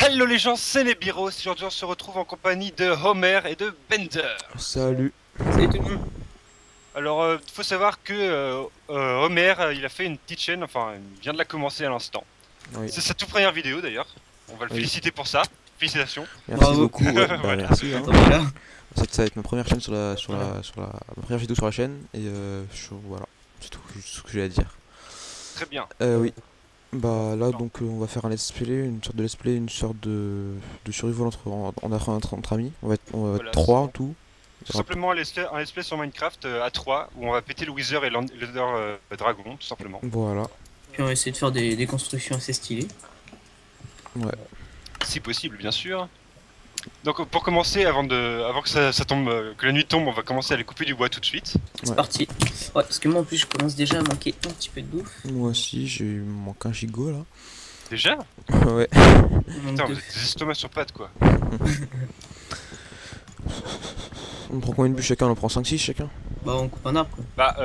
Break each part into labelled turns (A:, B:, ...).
A: Hello les gens, c'est les Biros. Aujourd'hui on se retrouve en compagnie de Homer et de Bender.
B: Salut.
C: Salut tout le monde.
A: Alors faut savoir que Homer il a fait une petite chaîne, enfin il vient de la commencer à l'instant.
B: Oui,
A: C'est sa toute première vidéo d'ailleurs. On va le
B: oui.
A: féliciter pour ça. Félicitations.
B: Merci
C: Bravo.
B: beaucoup. Ouais, bah
A: Voilà.
B: merci. Hein.
C: Donc voilà.
B: Ça va être ma première chaîne ma première vidéo sur la chaîne et voilà, c'est tout ce que j'ai à dire.
A: Très bien.
B: Oui. Bah là donc on va faire un let's play, une sorte de let's play, une sorte de survival entre amis. On va être
A: Voilà.
B: trois en tout. Il
A: Tout
B: y aura-
A: simplement un let's play sur Minecraft à 3 où on va péter le Wither et l'Ender Dragon tout simplement.
B: Voilà.
C: Puis on va essayer de faire des constructions assez stylées.
B: Ouais.
A: Si possible bien sûr. Donc pour commencer, avant que ça tombe, que la nuit tombe, on va commencer à aller couper du bois tout de suite.
C: C'est
B: Ouais.
C: parti. Ouais, parce que moi en plus je commence déjà à manquer un petit peu de bouffe.
B: Moi aussi il me manque un gigot là.
A: Déjà?
B: Ouais.
C: On manque
A: Putain,
C: de-
A: vous êtes des estomacs sur pattes quoi.
B: On prend combien de bûches chacun? On en prend 5-6 chacun?
C: Bah on coupe un arbre quoi.
A: Bah,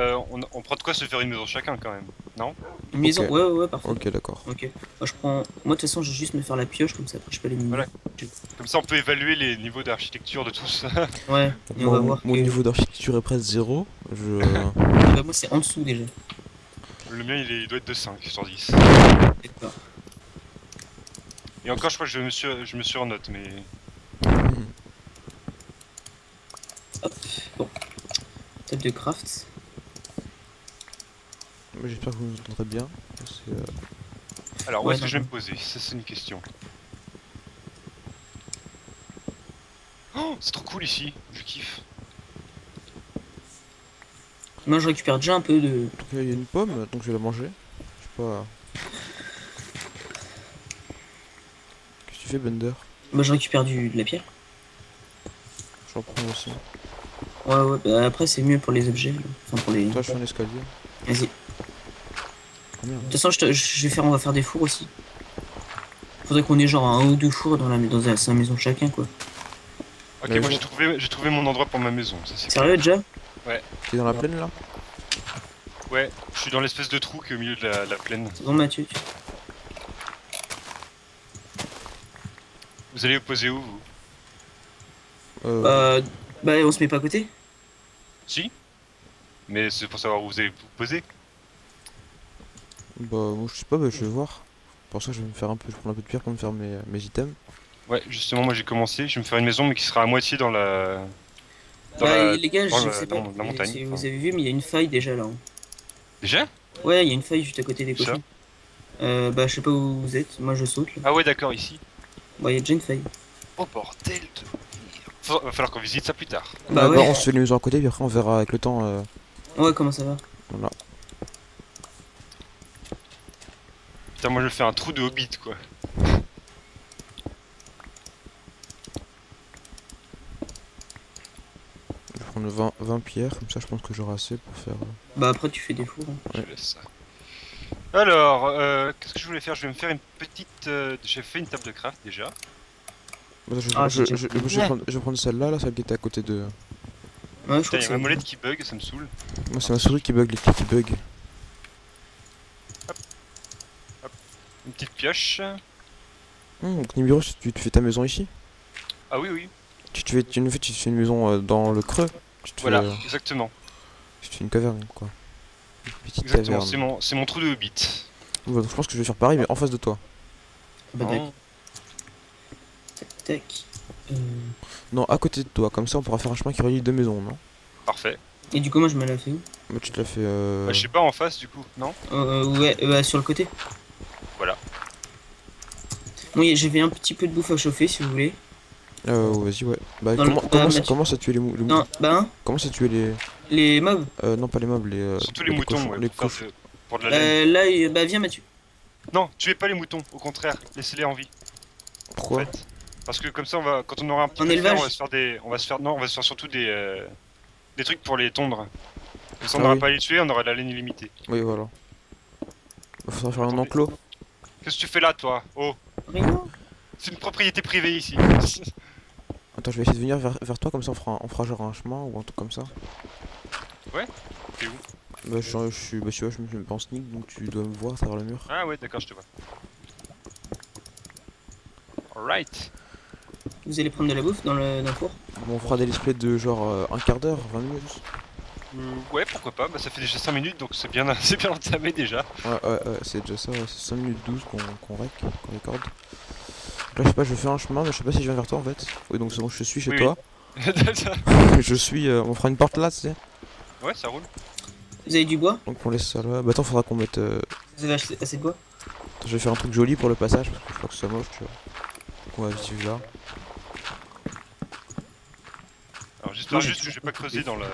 A: on prend de quoi se faire une maison chacun quand même, non?
C: Une maison,
B: Ok.
C: ouais, parfait.
B: Ok, d'accord.
C: Ok. Moi je prends. Moi de toute façon je vais juste me faire la pioche comme ça après je peux aller miner.
A: Voilà. Comme ça on peut évaluer les niveaux d'architecture de tous.
C: Ouais, et on va voir
B: Mon
C: que.
B: niveau d'architecture est presque 0.
C: Bah, moi c'est en dessous déjà.
A: Le mien il doit être de 5 sur 10.
C: D'accord.
A: Et encore je crois que je me surnote mais...
C: Hop. Bon. Table de craft.
B: J'espère que vous nous entendrez bien. C'est,
A: Alors où
C: Ouais,
A: est-ce que je vais me
C: d'accord.
A: poser? Ça c'est une question. Oh, c'est trop cool ici, je kiffe.
C: Moi je récupère déjà un peu de.
B: Donc il y a une pomme, donc je vais la manger. Je sais pas. Qu'est-ce que tu fais, Bender?
C: Moi je récupère de la pierre.
B: J'en prends aussi.
C: Ouais, bah après c'est mieux pour les objets. Là. Enfin pour les.
B: Toi, je fais un escalier.
C: Vas-y.
B: Ah merde.
C: De toute façon, on va faire des fours aussi. Faudrait qu'on ait genre un ou deux fours dans sa maison chacun, quoi.
A: Ok,
B: Mais
A: moi
B: je-
A: j'ai trouvé mon endroit pour ma maison, ça c'est
C: Sérieux, déjà?
B: T'es dans la plaine là?
A: Ouais, je suis dans l'espèce de trou qui est au milieu de la plaine.
C: C'est bon, Mathieu.
A: Vous allez vous poser où vous?
B: Euh.
C: Bah, on se met pas à côté?
A: Si? Mais c'est pour savoir où vous allez vous poser.
B: Bah, moi, je sais pas, bah, je vais voir. Pour ça, je vais me faire un peu. Je prends un peu de pierre pour me faire mes items.
A: Ouais, justement moi j'ai commencé, je vais me faire une maison mais qui sera à moitié dans la...
C: Bah, les gars, je sais pas
A: dans la montagne.
C: si vous
A: Enfin.
C: avez vu, mais il y a une faille déjà là. Hein.
A: Déjà?
C: Ouais, il y a une faille juste à côté des
A: Où ça?
C: cochons. Bah, je sais pas où vous êtes. Moi, je saute là.
A: Ah ouais d'accord, ici.
C: Bah, il y a déjà une faille.
A: Oh bordel de... Va falloir qu'on visite ça plus tard.
C: Bah,
B: D'abord,
C: ouais.
B: on se fait les maisons à côté, puis après, on verra avec le temps.
C: Ouais, comment ça va?
B: Voilà.
A: Putain moi je vais faire un trou de hobbit quoi.
B: Je vais prendre 20 pierres, comme ça, je pense que j'aurai assez pour faire.
C: Bah, après, tu fais des fours. Hein.
A: Je laisse ça. Alors, qu'est-ce que je voulais faire? Je vais me faire une petite... J'ai fait une table de craft déjà.
B: Bah,
C: Ah, j'ai déjà pris.
B: je vais prendre celle-là, celle qui était à côté de.
C: Ouais, je
A: Putain,
C: crois
A: il
C: que
A: y a
C: c'est.
A: ma molette qui bug, ça me saoule.
B: Moi, c'est ma souris qui bug, les clics qui bug.
A: Une petite pioche.
B: Donc, Nibiru, tu fais ta maison ici?
A: Ah oui, oui.
B: Tu fais une maison dans le creux. Tu te
A: Voilà,
B: fais,
A: exactement.
B: tu te fais une caverne, quoi. Une petite
A: Exactement,
B: caverne.
A: c'est mon trou de hobbit.
B: Ouais, donc je pense que je vais faire pareil, mais en face de toi.
C: Bah,
A: Non.
C: tac. Tac. Euh,
B: Non, à côté de toi, comme ça on pourra faire un chemin qui relie les deux maisons, non?
A: Parfait.
C: Et du coup, moi, je me la fais où?
B: Bah, tu te l'as fait.
A: Bah, je sais pas, en face du coup, non?
C: Ouais, bah, sur le côté.
A: Voilà.
C: Oui, j'avais un petit peu de bouffe à chauffer si vous voulez.
B: Ouais, vas-y, ouais. Bah,
C: Dans le- Mathieu-
B: comment ça tuer les
C: Non, bah, hein,
B: comment ça tuer les.
C: les mobs.
B: Non, pas les meubles,
A: Surtout les moutons,
B: cochons,
A: ouais,
B: les
A: pour,
B: cochons.
A: pour de la laine.
C: Là, bah, viens, Mathieu.
A: Non, tuez pas les moutons, au contraire, laissez-les en vie. En
B: Pourquoi?
A: fait. Parce que comme ça, quand on aura un petit
C: En
A: peu de fer,
C: élevage.
A: on va se faire non, on va se faire surtout des trucs pour les tondre. Comme ça, on
B: Ah
A: n'aura
B: oui.
A: pas à les tuer, on aura de la laine illimitée.
B: Oui, voilà. Bah, faudra faire un
A: Attendez.
B: enclos.
A: Qu'est-ce que tu fais là, toi? Oh,
C: Rien.
A: c'est une propriété privée ici.
B: Attends, je vais essayer de venir vers toi, comme ça on fera genre un chemin ou un truc comme ça.
A: T'es où?
B: Bah, tu vois, je me mets en sneak, donc tu dois me voir à travers le mur.
A: Ah ouais, d'accord, je te vois. Alright.
C: Vous allez prendre de la bouffe dans le four?
B: Bon, on fera des let's play de genre un quart d'heure, 20 minutes.
A: Ouais, pourquoi pas. Bah, ça fait déjà 5 minutes, donc c'est bien, c'est bien entamé déjà.
B: Ouais, c'est déjà ça, ouais, c'est 5 minutes 12 qu'on recorde. Donc là, je sais pas, je vais faire un chemin, mais je sais pas si je viens vers toi en fait. Oui, donc c'est bon, je suis chez
A: Oui,
B: toi.
A: oui.
B: Je suis. On fera une porte là, tu sais.
A: Ouais, ça roule.
C: Vous avez du bois?
B: Donc on laisse ça là. Bah attends, faudra qu'on mette.
C: Vous avez assez de bois?
B: Attends, je vais faire un truc joli pour le passage parce que je crois que c'est moche, tu vois. Donc on va vite vivre là.
A: Alors j'espère
C: Moi, j'ai
A: juste que je vais pas creuser dans la...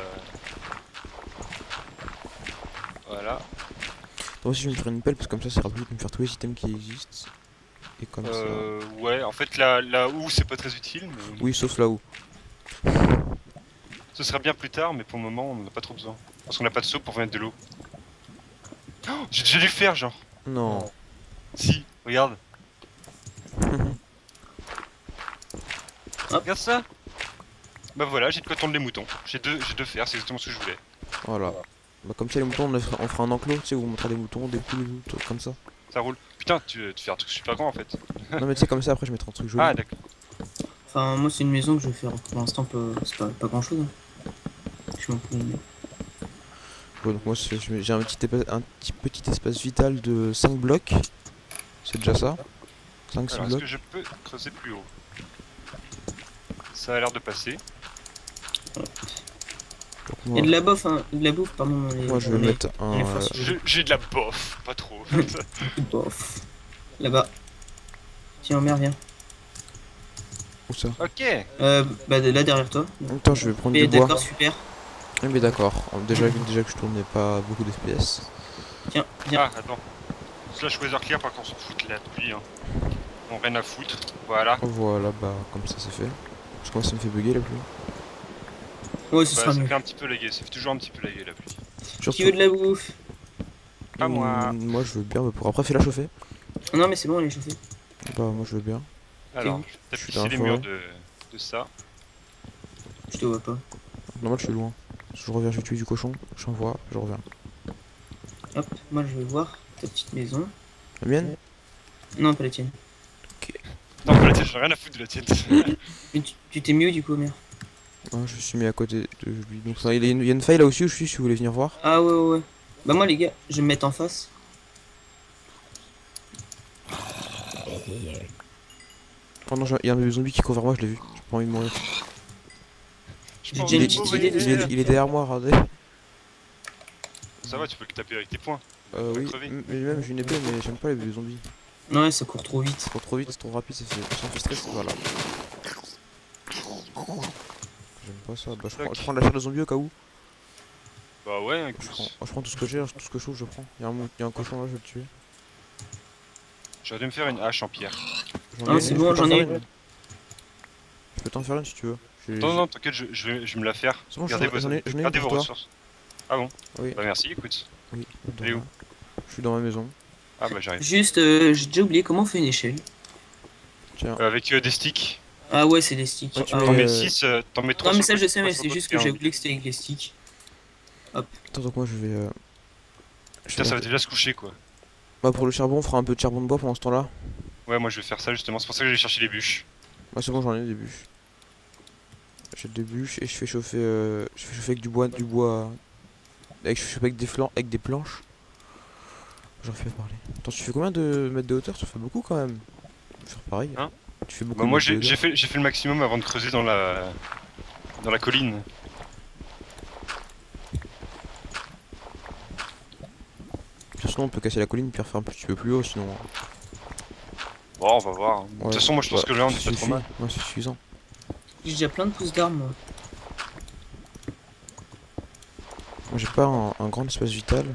A: Voilà.
B: Moi aussi, je vais me faire une pelle parce que comme ça, ça sera plus de me faire tous les items qui existent. Et comme ça.
A: Ouais, en fait là où c'est pas très utile, mais
B: Oui, sauf là-haut.
A: ce sera bien plus tard, mais pour le moment on en a pas trop besoin. Parce qu'on n'a pas de seau pour mettre de l'eau. Oh, j'ai déjà dû faire genre.
B: Non.
A: Si, regarde.
C: Hop.
A: Regarde ça. Bah voilà, j'ai de quoi tondre les moutons. J'ai deux fers, c'est exactement ce que je voulais.
B: Voilà. Bah comme ça, les moutons, on fera un enclos, tu sais, où on mettra des moutons, des poules, des trucs comme ça.
A: Ça roule. Putain, tu fais un truc super grand en fait.
B: Non mais tu sais, comme ça, après, je mettrai un truc joli.
A: Ah d'accord.
C: Enfin, moi, c'est une maison que je vais faire pour l'instant, c'est pas grand chose. Je m'en fous.
B: Ouais, donc moi, j'ai un petit espace vital de 5 blocs. C'est déjà ça. 5-6
A: Alors est-ce
B: blocs.
A: que je peux creuser plus haut? Ça a l'air de passer.
B: Donc
C: Il y
B: moi,
C: a de la bouffe, hein, de la bouffe, pardon. Dans les,
B: moi, je vais
C: dans les-
B: mettre
C: dans les
B: un.
C: fosses.
A: J'ai de la bof, pas trop.
C: Bof. Là-bas. Tiens, merde, viens.
B: Où ça?
A: Ok.
C: Bah là derrière toi.
B: Attends, je vais prendre
C: Et
B: du bois.
C: d'accord, super.
B: Oui, mais d'accord. Déjà que je tournais pas beaucoup d'FPS.
C: Tiens, viens.
A: Ah attends. Slash weather clear, par contre on s'en fout de la pluie. Hein. On rien à foutre. Voilà.
B: Voilà, bah comme ça c'est fait. Parce que moi ça me fait bugger la pluie.
C: Ouais, ce
A: Bah,
C: sera
A: ça
C: mieux.
A: fait un petit peu laguer, ça fait toujours un petit peu laguer la pluie.
C: Qui veut de la bouffe?
A: Pas moi.
B: Moi je veux bien, mais pour après fais-la chauffer.
C: Ah non, mais c'est bon, elle est chauffée.
B: Bah moi je veux bien.
A: Alors,
C: où
A: je
B: Je suis
A: vais
B: dans
A: tapisser
B: la
A: les murs
B: forêt.
A: de ça.
C: Je te vois pas.
B: Normal je suis loin. Je reviens, je vais tuer du cochon, j'envoie, je reviens.
C: Hop, moi je vais voir ta petite maison.
B: La mienne?
C: Non, pas la tienne.
A: Non, pas la tienne, j'ai rien à foutre de la tienne.
C: Mais tu t'es mieux du coup, merde.
B: Ouais, je suis mis à côté de lui. Donc il y a une faille là aussi où je suis si vous voulez venir voir.
C: Ah ouais. Bah moi les gars, je vais me mettre en face.
B: Oh non, il y a un bébé zombie qui court vers moi, je l'ai vu. J'ai pas envie de mourir.
C: J'ai déjà une petite idée de ce que je
B: Il est derrière moi, regardez.
A: Ça va, tu peux le taper avec tes poings.
B: Oui,
A: crever.
B: mais même j'ai une épée, mais j'aime pas les bébés zombies.
C: Ouais, ça court trop vite.
B: C'est trop vite, c'est trop rapide, ça fait stress, voilà. J'aime pas ça. Bah je prends de la chair de zombie au cas où.
A: Bah ouais,
B: Je
A: écoute.
B: prends tout ce que j'ai, tout ce que je trouve, je prends. Il y a un cochon là, je vais le tuer.
A: J'aurais dû me faire une hache en pierre.
C: Ah, c'est bon, j'en ai une.
B: Je peux t'en faire une si tu veux.
A: Non, t'inquiète, je vais me la faire.
B: C'est bon,
A: Gardez
B: j'en ai une
A: gardez vos
B: pour toi.
A: ressources. Ah bon?
B: Oui.
A: Bah merci, écoute.
B: Oui.
A: Elle est où?
B: Je suis dans ma maison.
A: Ah bah j'arrive.
C: Juste, j'ai déjà oublié comment on fait une échelle.
B: Tiens.
A: Avec des sticks.
C: Ah ouais, c'est des sticks.
B: Ouais, tu
C: Ah
B: mets,
A: T'en
C: ouais.
A: mets 6, t'en mets 3
C: Non mais
A: sur
C: ça
A: le
C: je sais, mais
A: sur
C: c'est
A: le
C: juste
A: côté,
C: que j'ai
A: hein.
C: oublié que c'était avec les sticks.
B: Attends, donc moi je vais.
A: Putain, ça va déjà se coucher quoi.
B: Bah pour le charbon, on fera un peu de charbon de bois pendant ce temps-là.
A: Ouais, moi je vais faire ça justement, c'est pour ça que j'ai cherché les bûches.
B: Bah c'est bon, j'en ai des bûches. J'ai des bûches et je fais chauffer avec du bois, je fais chauffer avec des planches. J'en fais parler. Attends, tu fais combien de mètres de hauteur? Ça fait beaucoup quand même. Je vais faire pareil.
A: Hein?
B: Tu fais beaucoup.
A: Bah
B: de
A: moi
B: mètres de hauteur.
A: j'ai fait le maximum avant de creuser dans la colline.
B: De toute façon, on peut casser la colline puis refaire un petit peu plus haut, sinon.
A: Bon, on va voir. De toute façon, moi je pense que là on est pas trop mal.
B: Ouais, c'est suffisant.
C: J'ai déjà plein de pousses d'armes moi.
B: Moi, j'ai pas un grand espace vital.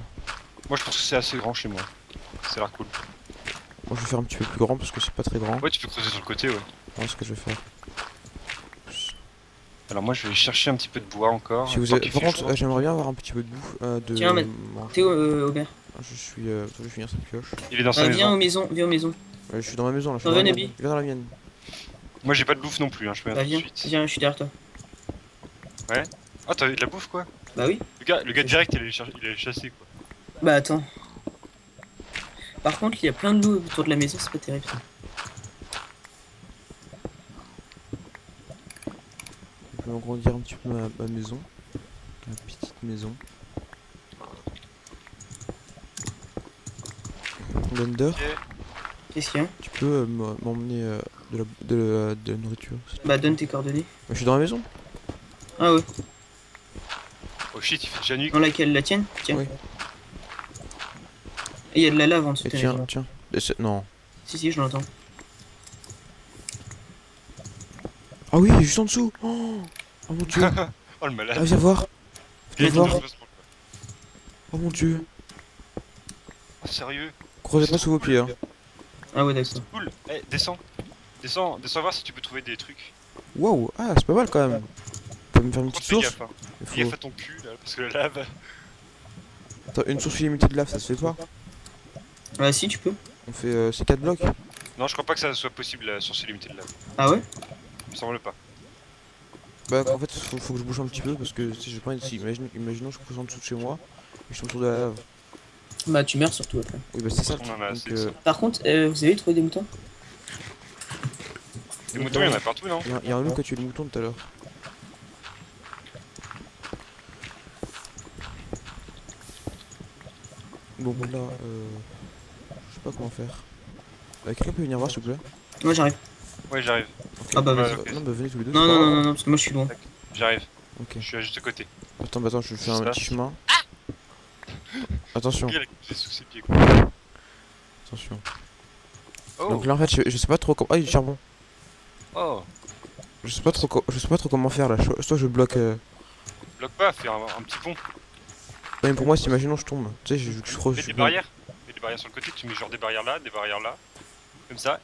A: Moi je pense que c'est assez grand chez moi. Ça a l'air cool.
B: Moi, je vais faire un petit peu plus grand parce que c'est pas très grand.
A: Ouais, tu peux creuser sur le côté, ouais.
B: Voilà ce que je vais faire.
A: Alors moi je vais chercher un petit peu de bois encore.
B: Si vous
A: tant
B: avez...
A: qu'il
B: Par
A: fait
B: contre,
A: chaud.
B: j'aimerais bien avoir un petit peu de bouffe.
C: Tiens, mais-
B: manger.
C: T'es où Aubert?
B: Je vais finir cette pioche.
A: Il est dans sa
C: Viens
A: maison.
C: viens aux maisons.
B: Je suis dans ma maison là. Je suis
C: Non,
B: dans la
C: venez,
B: mienne.
C: Nabi.
B: Viens dans la mienne.
A: Moi j'ai pas de bouffe non plus, hein, je peux
C: Bah
A: tout de
C: viens,
A: suite.
C: viens, je suis derrière toi.
A: Ah, t'as eu de la bouffe quoi?
C: Bah oui.
A: Le gars direct il allait chasser quoi.
C: Bah attends. Par contre, il y a plein de loups autour de la maison, c'est pas terrible ça.
B: vais agrandir un petit peu ma maison. Ma petite maison. Blender,
A: Ok.
C: Qu'est-ce qu'il y a?
B: tu peux m'emmener de la nourriture.
C: Bah, donne tes coordonnées.
B: Je suis dans la maison.
C: Ah ouais.
A: Oh shit, il fait déjà nuit.
C: Dans laquelle? La tienne? Tiens.
B: Oui.
C: Et il y a de la lave en dessous
B: Et
C: de ta
B: tiens,
C: maison.
B: tiens. Non.
C: Si, je l'entends.
B: Ah oui, juste en dessous. Oh, oh mon dieu.
A: Oh le malade.
B: Ah, viens voir. Viens
A: Viens,
B: voir.
A: viens, viens.
B: Oh mon dieu.
A: Oh, sérieux.
B: Croisez pas sous vos pieds. Hein.
C: Ah ouais, d'accord.
A: Cool. Eh, descends. Descends voir si tu peux trouver des trucs.
B: Waouh. Ah, c'est pas mal quand même. Tu peux me faire une petite
A: Fais
B: source.
A: gaffe, hein.
B: Il
A: Fais gaffe
B: faut...
A: à ton cul là, parce que la lave.
B: Attends, une source illimitée de lave, ça se fait pas.
C: Ah si, tu peux.
B: On fait ces 4 blocs.
A: Non, je crois pas que ça soit possible la source illimitée de lave.
C: Ah ouais?
A: Il me semble pas.
B: Bah en fait faut que je bouge un petit peu parce que si je prends ici, imaginons je pousse en dessous de chez moi et je tombe sur de la lave.
C: Bah, tu meurs surtout après.
B: Oui bah c'est ça.
A: On en a
B: Donc,
A: assez de ça.
C: Par contre, vous avez trouvé des moutons?
A: Des moutons, il y en a partout, non?
B: y a un loup qui a tué le mouton tout à l'heure. Bon là je sais pas comment faire. Quelqu'un peut venir voir s'il vous plaît?
C: Moi j'arrive.
A: Ouais, j'arrive.
C: Ah bah
A: Ouais,
C: vas-y.
A: ok.
B: Non bah venez tous les deux.
C: Non,
B: c'est
C: non,
B: pas
C: non,
B: grave.
C: non, non, parce que moi je suis loin.
A: J'arrive.
B: Ok.
A: Je suis à juste à côté.
B: Attends, je fais un
A: Ça,
B: petit chemin. Attention,
A: Il y a la coupe sous ses pieds, quoi.
B: attention.
A: Oh,
B: Donc là en fait je sais pas trop comment. Ah il y a du charbon.
A: oh.
B: Je sais pas trop comment faire là. Soit je bloque.
A: Bloque pas, fais un petit pont.
B: Ouais, mais pour moi si imaginons je tombe. Tu sais je crois
A: Mets des barrières. Mets des barrières sur le côté, tu mets genre des barrières là, des barrières là. Comme ça.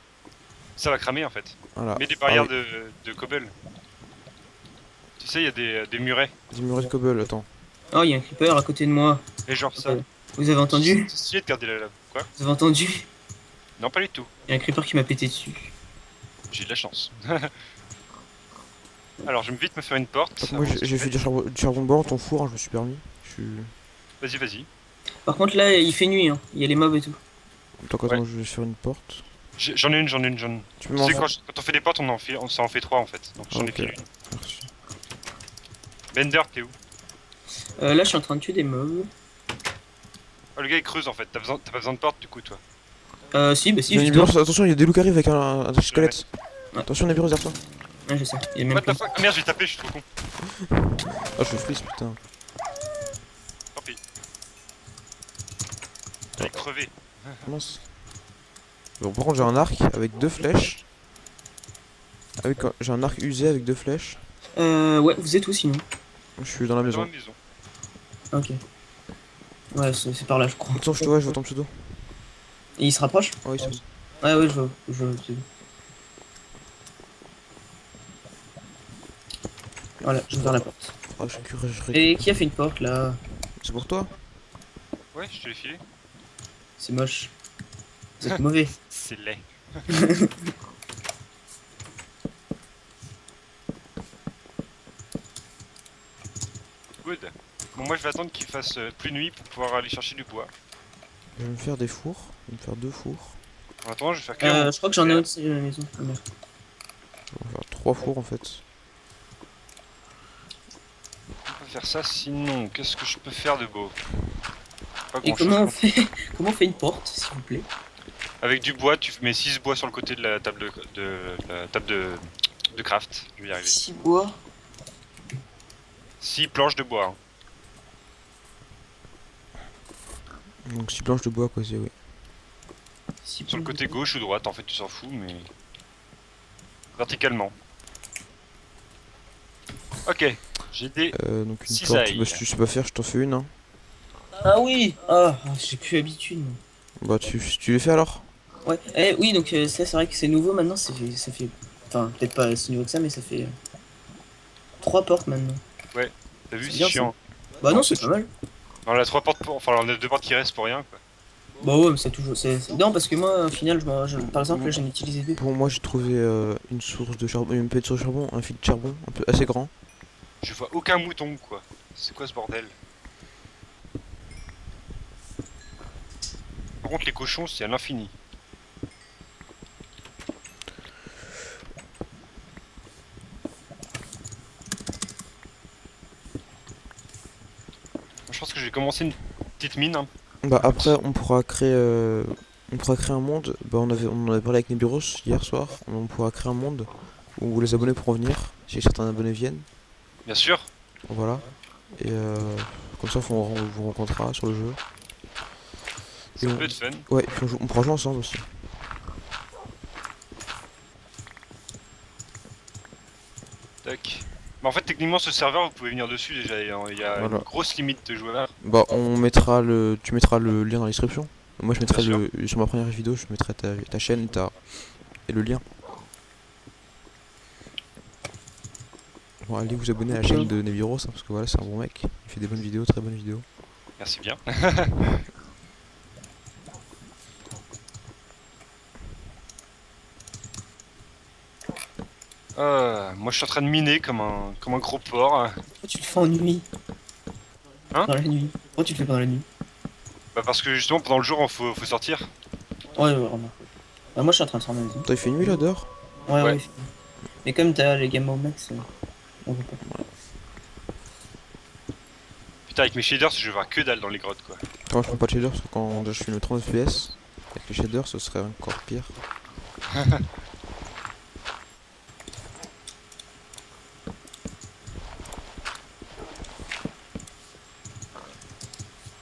A: Ça va cramer en fait.
B: Voilà.
A: Mets des barrières
B: Ah
A: de cobble. Tu sais, il y a des murets.
B: oui. Des murets de cobble, attends.
C: Oh, il y a un creeper à côté de moi.
A: Et genre ça.
C: Vous avez entendu?
A: C'est stylé de garder la lave. Quoi?
C: Vous avez entendu?
A: Non, pas du tout.
C: Il y a un creeper qui m'a pété dessus.
A: J'ai de la chance. Alors, je vais vite me faire une porte.
B: Moi
A: avant que
B: j'ai
A: tu
B: fait
A: fasses.
B: du charbon de bois dans ton four, hein, je me suis permis. Je suis.
A: Vas-y, vas-y.
C: Par contre, là, il fait nuit, hein. Il y a les mobs et tout.
B: Attends,
A: Ouais.
B: je vais faire une porte.
A: J'en ai une.
B: Tu peux
A: Tu
B: m'en
A: sais,
B: faire.
A: quand on fait des portes, ça en fait 3 en fait. Donc j'en ai
B: Ok.
A: fait une.
B: Merci.
A: Bender, t'es où?
C: Là, je suis en train de tuer des mobs.
A: Oh, le gars il creuse en fait. T'as pas besoin de porte du coup, toi.
C: Si, bah si,
B: Il y a une
C: justement.
B: Nibiru, attention, il y a des loups qui arrivent avec un squelette.
C: Ouais.
B: Attention, Nibiru, derrière toi.
C: Ouais, je sais. Il y a même
A: What
C: plus.
A: the fuck? Merde, j'ai tapé, je suis trop con.
B: Ah, je fais freeze, putain.
A: Tant pis. J'ai crevé.
B: Mince. Bon, par contre, j'ai un arc avec 2 flèches. J'ai un arc usé avec 2 flèches.
C: Ouais, vous êtes où sinon?
B: Je suis dans la
A: Dans
B: maison.
A: ma maison.
C: Ok. Ouais, c'est par là, je crois.
B: Attends, je te vois, je vois ton pseudo.
C: Et il se rapproche?
B: Ah oui, c'est bon.
C: Ouais, je vois. Voilà, je ouvre la porte.
B: Ah, je suis curieux, je
C: Et
B: récupère.
C: qui a fait une porte là?
B: C'est pour toi?
A: Ouais, je te l'ai filé.
C: C'est moche. Vous êtes mauvais.
A: C'est laid. Good. Bon, moi je vais attendre qu'il fasse plus nuit pour pouvoir aller chercher du bois.
B: Je vais me faire des fours. Je vais me faire 2 fours.
A: En attendant, je vais faire cuire.
C: Je crois que j'en ai un aussi à la maison. Ah, merde.
B: Je vais faire 3 fours en fait.
A: On peut faire ça, sinon, qu'est-ce que je peux faire de beau? Pas
C: Et
A: grand
C: comment on
A: chose.
C: fait comment on fait une porte, s'il vous plaît?
A: Avec du bois, tu mets 6 bois sur le côté de la table de craft. Je vais y arriver.
C: 6 bois.
A: 6 planches de bois. Hein.
B: Donc 6 planches de bois quoi, c'est oui.
A: Sur le côté gauche ou droite, en fait, tu s'en fous, mais. Verticalement. Ok, j'ai des.
B: Donc une
A: Cisaille.
B: porte. Bah, si tu sais pas faire, je t'en fais une. Hein.
C: Ah oui! Ah, j'ai plus l'habitude.
B: Bah tu les fais alors?
C: Ouais, oui, donc ça, c'est vrai que c'est nouveau maintenant. Ça fait. Enfin, peut-être pas si nouveau que ça, mais ça fait. 3 portes maintenant.
A: T'as vu,
C: C'est
A: c'est
C: bien,
A: chiant.
C: Bah non, c'est pas mal.
A: On a 3 portes pour. Enfin, on a 2 portes qui restent pour rien, quoi.
C: Bah ouais, mais c'est toujours. Non, parce que moi, au final, par exemple, là, j'en ai utilisé 2.
B: Bon, moi j'ai trouvé une source de charbon, une pelle de charbon, un fil de charbon un peu assez grand.
A: Je vois aucun mouton, quoi. C'est quoi ce bordel? Par contre, les cochons, c'est à l'infini. je pense que je vais commencer une petite mine. Hein.
B: Bah après on pourra créer un monde. Bah on en avait parlé avec Nebiros hier soir. On pourra créer un monde où les abonnés pourront venir si certains abonnés viennent.
A: Bien sûr.
B: Voilà. Et comme ça on vous rencontrera sur le jeu.
A: Ça
B: Et
A: peut être fun.
B: Ouais, et puis on pourra jouer ensemble aussi.
A: Tac. Mais en fait, techniquement, ce serveur, vous pouvez venir dessus déjà. Il y a
B: Voilà.
A: une grosse limite de joueurs.
B: Bah tu mettras le lien dans la description. Moi je mettrai
A: Bien
B: sur ma première vidéo, je mettrai ta chaîne et le lien. Bon, allez vous abonner à la chaîne de Nebiros hein, parce que voilà c'est un bon mec. Il fait des bonnes vidéos, très bonnes vidéos.
A: Merci bien. Moi, je suis en train de miner comme un gros porc.
C: Pourquoi tu le fais en nuit?
A: Hein?
C: Dans la nuit. Pourquoi tu le fais pendant la nuit?
A: Bah parce que justement, pendant le jour, faut sortir.
C: Ouais, vraiment. Bah, moi je suis en train de faire ma maison.
B: Toi il fait nuit là dehors?
C: Ouais,
A: Ouais.
C: ouais. Mais comme t'as les gamma au max, on veut pas.
A: Putain, avec mes shaders, je vois que dalle dans les grottes, quoi.
B: Quand je prends pas de shader parce que quand je filme 30 fps, avec les shaders ce serait encore pire.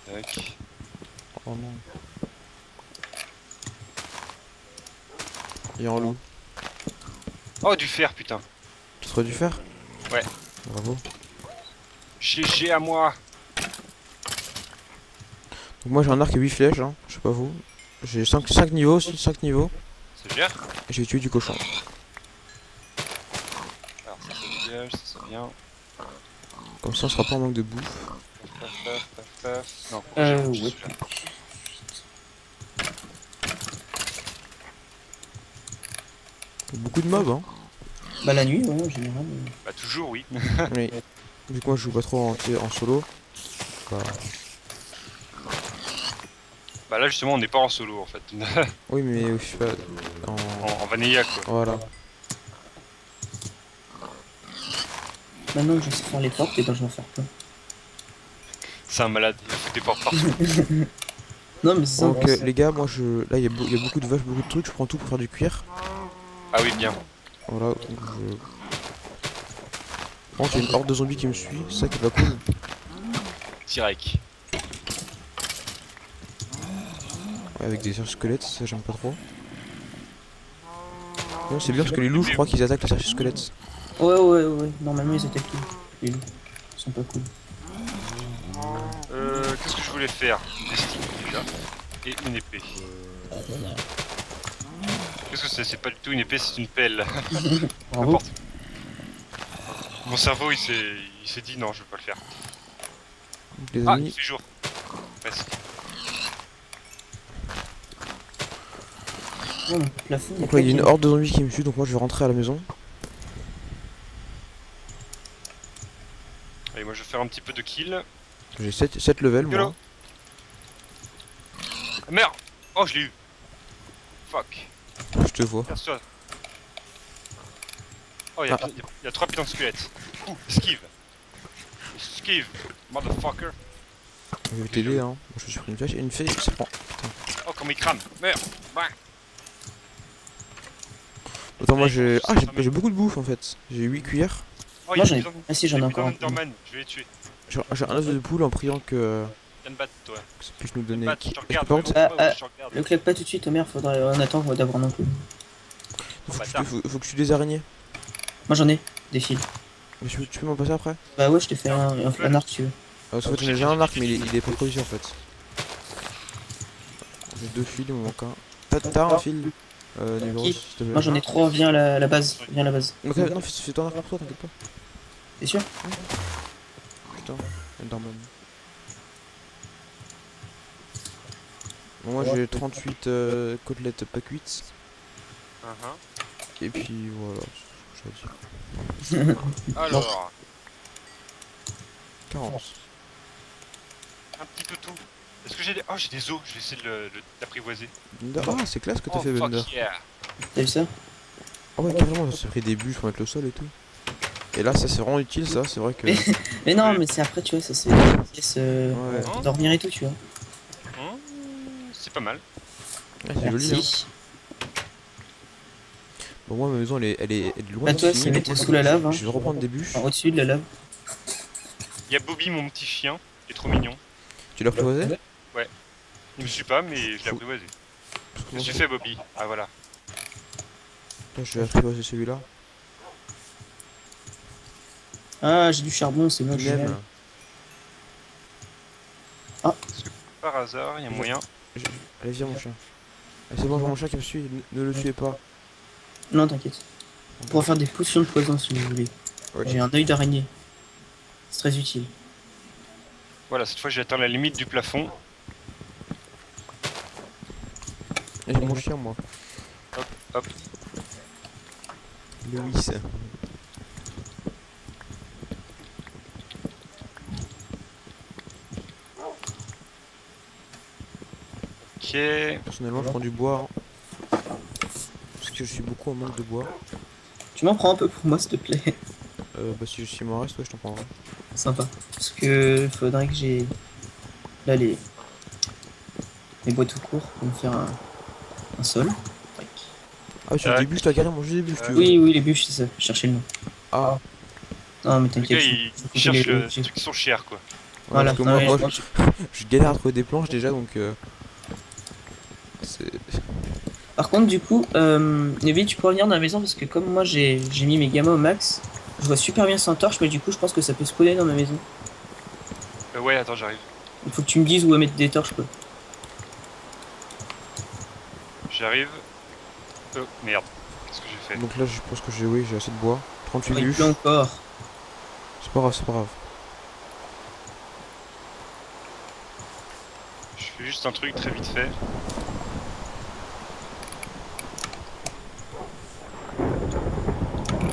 A: Tac.
B: Oh non. Il y a un loup.
A: Oh, du fer, putain.
B: Tu serais dû faire?
A: Ouais.
B: Bravo.
A: GG à moi.
B: Donc moi j'ai un arc et 8 flèches, hein. Je sais pas vous. J'ai 5 niveaux aussi, 5 niveaux.
A: Ça gère.
B: Et j'ai tué du cochon.
A: Alors, ça se dégage, ça se vient.
B: Comme ça on sera pas en manque de bouffe.
A: Paf, paf, paf, paf. Non,
C: Ouais.
A: celui-là.
B: Il y a beaucoup de mobs hein.
C: Bah la nuit, ouais, en général.
A: Bah, toujours, oui.
B: Oui. Vu que moi je joue pas trop en solo. Bah,
A: Bah là, justement, on n'est pas en solo, en fait.
B: oui mais je sais pas.
A: En vanilla, quoi.
B: Voilà.
C: Maintenant que je sais faire les portes, et ben je vais en faire plein.
A: C'est un malade, il fout des portes partout.
C: Non, mais c'est ça.
B: Donc les gars, moi là il y a beaucoup de vaches, beaucoup de trucs. Je prends tout pour faire du cuir.
A: Ah oui, bien.
B: Voilà. Donc Bon, il y a une horde de zombies qui me suit. C'est ça qui est pas cool.
A: Direct.
B: Ouais, avec des squelettes, ça j'aime pas trop. Non, c'est bien parce que les loups, je crois qu'ils attaquent les squelettes.
C: Ouais. Normalement, ils attaquent tout. Les loups. Ils sont pas cool.
A: Qu'est-ce que je voulais faire? Des sticks, déjà. Et une épée. Qu'est-ce que c'est pas du tout une épée, c'est une pelle.
C: Bravo.
A: N'importe. Mon cerveau, il s'est dit non, je vais pas le faire.
B: Donc, les
A: Ah,
B: amis,
A: il fait jour. Presque.
C: Oh, le plafond.
B: donc là il y a une horde de zombies qui me suit, donc moi je vais rentrer à la maison.
A: Allez, moi je vais faire un petit peu de kill.
B: J'ai 7 levels
A: Yolo.
B: moi.
A: Ah, merde! Oh, je l'ai eu. Fuck.
B: Je te vois.
A: Perçois. Oh, il y a 3 putains de squelettes. Ouh, esquive. Esquive, motherfucker.
B: Je vais t'aider hein. Moi, je suis pris une flèche et une fée. Ça prend.
A: Oh, comment il crame. Merde. Bah.
B: Autant moi j'ai. Ah j'ai beaucoup de bouffe en fait. J'ai 8 cuillères.
A: Oh, il y
C: Moi
A: a
C: j'en ai.
A: des
C: Ah si, j'en ai encore un.
A: Enderman, je vais les tuer.
B: J'ai un œuf de poule en priant que
A: Viens te battre, toi.
B: ça puisse nous donner.
A: Battre, je te regarde.
B: Par contre,
C: Ah,
A: Je te regarde.
C: Le claque pas tout de suite, Omer, faudrait. On attend d'avoir non plus.
B: faut que je tue des araignées.
C: Moi j'en ai des fils.
B: Mais tu peux m'en passer après?
C: Bah ouais, je t'ai fait un arc si tu veux.
B: Parce qu'en fait j'ai un arc mais il est pas produit en fait. J'ai 2 fils, il me manque un. T'as un fil numéro
C: Qui?
B: s'il te plaît.
C: Moi j'en ai 3, viens à la base. Viens à la base.
B: Ok, non, fais-toi un arc pour toi, t'inquiète pas.
C: T'es sûr?
B: Putain, Enderman. Bon, moi j'ai 38 côtelettes pas cuites. Et puis voilà, c'est ce que je veux dire.
A: Alors,
B: 40.
A: un petit peu tout. Est-ce que j'ai des... Oh, j'ai des os, je vais essayer de l'apprivoiser.
B: Bender. Ah, c'est classe que t'as
A: Oh,
B: fait Bender.
A: fuck yeah.
C: T'as vu ça?
B: Ah ouais, carrément, ça fait des bûches pour mettre le sol et tout. Et là, ça c'est vraiment utile, ça. C'est vrai que.
C: Mais non, mais c'est après, tu vois, ça se fait des pièces,
B: Ouais,
C: dormir et tout, tu vois.
A: C'est pas mal.
B: c'est joli. Hein.
C: Merci.
B: Bon, moi, ma maison, elle est loin
C: Bah,
B: d'ici.
C: toi, c'est mettre sous la lave, hein.
B: Je vais reprendre des bûches.
C: Enfin, au-dessus de la lave.
A: Il y a Bobby, mon petit chien, qui est trop mignon.
B: Tu l'as apprivoisé?
A: Il me suit pas, mais je l'ai apprivoisé. Qu'est-ce que tu fais, Bobby? Ah voilà.
B: Attends, je vais apprivoiser celui-là.
C: Ah, j'ai du charbon, c'est bon,
B: Il
C: génial.
B: m'aime.
A: Par hasard, il y a moyen.
B: Allez, viens, mon chien. Allez, c'est bon, mon chien qui me suit. Ne le tuez pas.
C: Non, t'inquiète. On pourra faire des potions de poison si vous voulez.
B: Ouais.
C: J'ai un œil d'araignée. C'est très utile.
A: Voilà, cette fois j'ai atteint la limite du plafond.
B: J'ai mon chien, moi.
A: Hop.
B: Louis.
A: Ok.
B: Personnellement, je prends du bois. Hein. Parce que je suis beaucoup en manque de bois.
C: Tu m'en prends un peu pour moi, s'il te plaît.
B: Bah, si il m'en reste, ouais, je t'en prendrai.
C: Sympa. Parce que faudrait que j'ai. Là, les bois tout court pour me faire un sol.
B: Ah, tu as des bûches, t'as carrément juste des bûches, tu veux.
C: Oui, oui, les bûches, c'est ça. Chercher le nom.
B: Ah,
C: Non, mais
A: Le gars
C: t'inquiète.
A: il
C: faut que
A: cherche
C: les-
A: le truc qui sont chers quoi.
B: ouais,
C: Voilà,
B: parce que moi,
C: ouais,
B: moi,
C: moi,
B: je galère à trouver des planches déjà, donc c'est...
C: Par contre, du coup, Nevi, tu peux revenir dans la maison parce que comme moi j'ai mis mes gammas au max, je vois super bien sans torche, mais du coup, je pense que ça peut spawner dans ma maison.
A: Ouais, attends, j'arrive.
C: Il faut que tu me dises où à mettre des torches, quoi.
A: J'arrive. Oh merde. Qu'est-ce que j'ai fait?
B: Donc là, je pense que j'ai assez de bois. 38
C: Oh, il
B: bûches.
C: pleut encore.
B: C'est pas grave, c'est pas grave.
A: Je fais juste un truc très vite fait.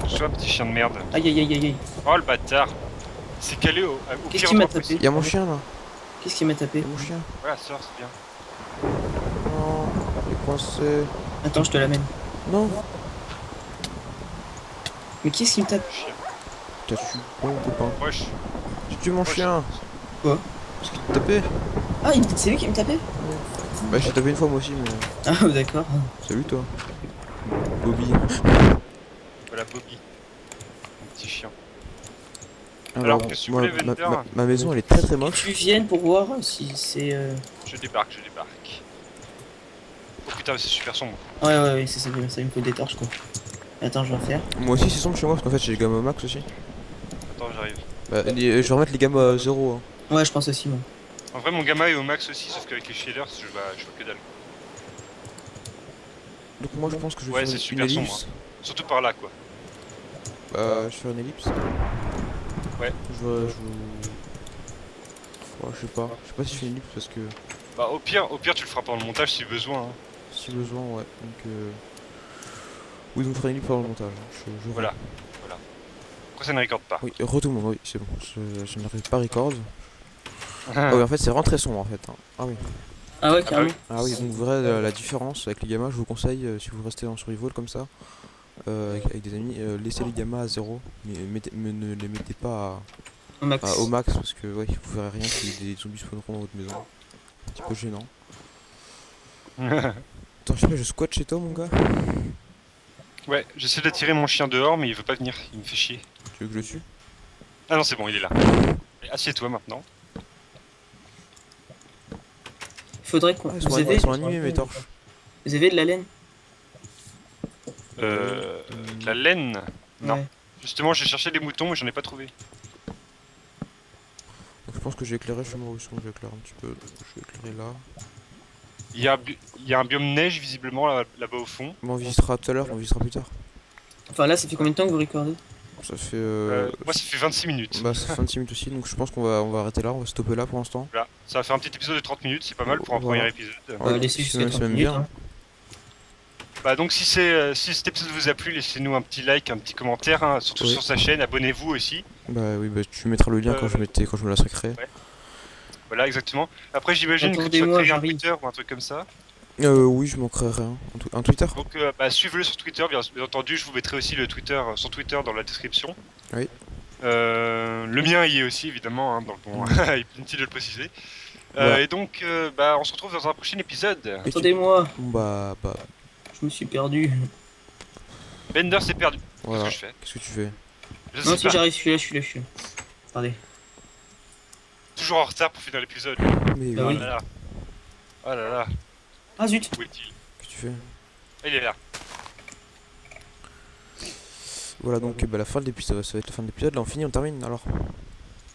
A: Sois un petit chien de merde.
C: Aïe aïe aïe aïe aïe.
A: Oh le bâtard. C'est calé au
C: Qu'est-ce
A: pire
C: qui m'a
A: endroit
C: tapé
A: possible.
B: Y'a mon chien là.
C: Qu'est-ce qui m'a tapé?
B: Y'a mon chien.
A: Voilà, sors, c'est bien.
B: Non, il est coincé.
C: Attends, je te l'amène.
B: Non.
C: Mais qu'est-ce qui me tape?
A: Chien.
B: T'as tué mon copain.
A: Wesh.
B: Tu tues mon
A: Wesh.
B: chien.
C: Quoi?
B: Parce qu'il t'a tapé.
C: Ah, c'est lui qui me tapait?
B: Bah, j'ai tapé une fois moi aussi, mais.
C: Ah, d'accord.
B: Salut toi. Bobby.
A: Voilà Bobby. Mon petit chien.
B: Alors,
A: qu'est-ce que tu
B: moi,
A: voulais, Velter
B: ma maison elle est très très
C: Que
B: moche.
C: tu viennes pour voir si c'est.
A: Je débarque. Oh putain, c'est super sombre.
C: Ouais, ouais, ouais, c'est ça, il me faut des torches, quoi. Attends, je vais en faire.
B: Moi aussi c'est sombre chez moi parce qu'en fait j'ai les gamma max aussi.
A: Attends, j'arrive.
B: Bah, je vais remettre les gamma à 0. Hein.
C: Ouais, je pense aussi, moi.
A: En vrai, mon gamma est au max aussi, sauf qu'avec les shaders, je vois que dalle.
B: Donc moi je pense que je vais
A: Ouais,
B: faire
A: c'est
B: une
A: super sombre,
B: ellipse.
A: Surtout par là, quoi.
B: Je vais faire une ellipse.
A: Ouais.
B: Ouais, je sais pas. Je sais pas si je fais une ellipse parce que
A: Bah, au pire, tu le feras pendant le montage si besoin. Hein.
B: si besoin, ouais. Donc oui, donc on fera une ellipse pendant le montage. Hein. Je
A: Voilà. Pourquoi ça ne recorde pas?
B: Oui, tout le monde, oui, c'est bon. Je n'arrive pas à record. Ah oui, en fait c'est vraiment très sombre en fait. Hein. Ah oui.
C: Ah ouais,
A: bah
C: carrément.
A: oui.
B: Ah oui, donc vous verrez la différence avec les gammas, je vous conseille, si vous restez en survival comme ça, avec des amis, laissez les gammas à 0, mais ne les mettez pas
C: Au max.
B: au max, parce que ouais, vous verrez rien si des zombies spawneront dans votre maison. Un petit peu gênant. Attends, je sais pas, je squatte chez toi mon gars.
A: Ouais, j'essaie d'attirer mon chien dehors, mais il veut pas venir, il me fait chier.
B: Tu veux que je le tue?
A: Ah non, c'est bon, il est là. Assieds-toi maintenant.
C: Faudrait qu'on.
B: Ah,
C: Vous
B: ils sont animés mes torches.
C: avez de la laine?
A: De la laine. Non.
C: Ouais.
A: Justement, j'ai cherché des moutons, mais j'en ai pas trouvé.
B: Donc je pense que j'ai éclairé chez moi aussi, je vais éclairer un petit peu. Je vais éclairer là.
A: Il y a un biome neige, visiblement, là-bas au fond.
B: Mais on visitera tout à l'heure, on visitera plus tard.
C: Enfin, là, ça fait combien de temps que vous recordez?
B: Ça fait
A: Moi, ça fait 26 minutes.
B: bah ça fait 26 minutes aussi, donc je pense qu'on va arrêter là, on va stopper là pour l'instant.
A: Voilà. Ça va faire un petit épisode de 30 minutes, c'est pas mal pour un
B: Voilà.
A: premier épisode.
B: Ouais,
C: Laissez
B: c'est
C: jusqu'à
B: même
C: 30 minutes.
B: bien.
C: Hein.
A: Bah donc si cet épisode vous a plu, laissez-nous un petit like, un petit commentaire, hein, surtout
B: Oui.
A: sur sa chaîne, abonnez-vous aussi.
B: Bah oui, bah tu mettras le lien quand je me la sacrerai.
A: Ouais. Voilà, exactement. Après j'imagine que tu vas
C: Attendez-moi,
A: créer un
C: j'arrive.
A: Twitter ou un truc comme ça.
B: Oui, je manquerai rien. Un Twitter?
A: Donc bah, suivez-le sur Twitter, bien entendu, je vous mettrai aussi le Twitter, son Twitter dans la description.
B: Oui.
A: Le mien y est aussi évidemment, hein, dans le bon, il est inutile de le préciser.
B: Voilà.
A: Et donc bah, on se retrouve dans un prochain épisode.
B: Et tu-
C: Attendez-moi,
B: Bon, bah,
C: je me suis perdu.
A: Bender s'est perdu.
B: voilà.
A: Qu'est-ce que je fais?
B: Qu'est-ce que tu fais?
A: Je
C: Non,
A: sais
C: si
A: pas.
C: j'arrive, je suis là. Attendez.
A: Toujours en retard pour finir l'épisode.
B: Mais
C: Bah
A: Oh
C: oui.
A: là là. Oh là là.
C: Ah zut.
A: Où est-il?
B: qu'est-ce que tu fais?
A: Ah, il est là.
B: Voilà, donc bah, la fin de l'épisode, ça va être la fin de l'épisode. Là, on finit, on termine alors.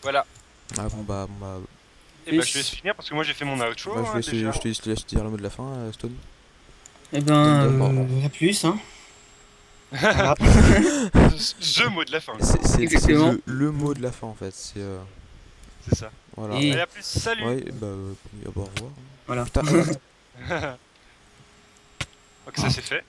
A: Voilà.
B: Ah bon, bah,
A: Et bah je te laisse finir parce que moi j'ai fait mon outro
B: bah,
A: hein, déjà.
B: je te laisse dire le mot de la fin, Stone.
C: Eh ben,
B: Donne-moi.
C: à plus, hein.
A: The mot de la fin.
B: C'est
C: Exactement.
B: le mot de la fin en fait.
A: C'est ça.
B: Voilà.
C: Et-
A: Allez à plus, salut.
B: Ouais, bah, au revoir.
C: Voilà.
B: Putain,
A: Ok, ça c'est fait.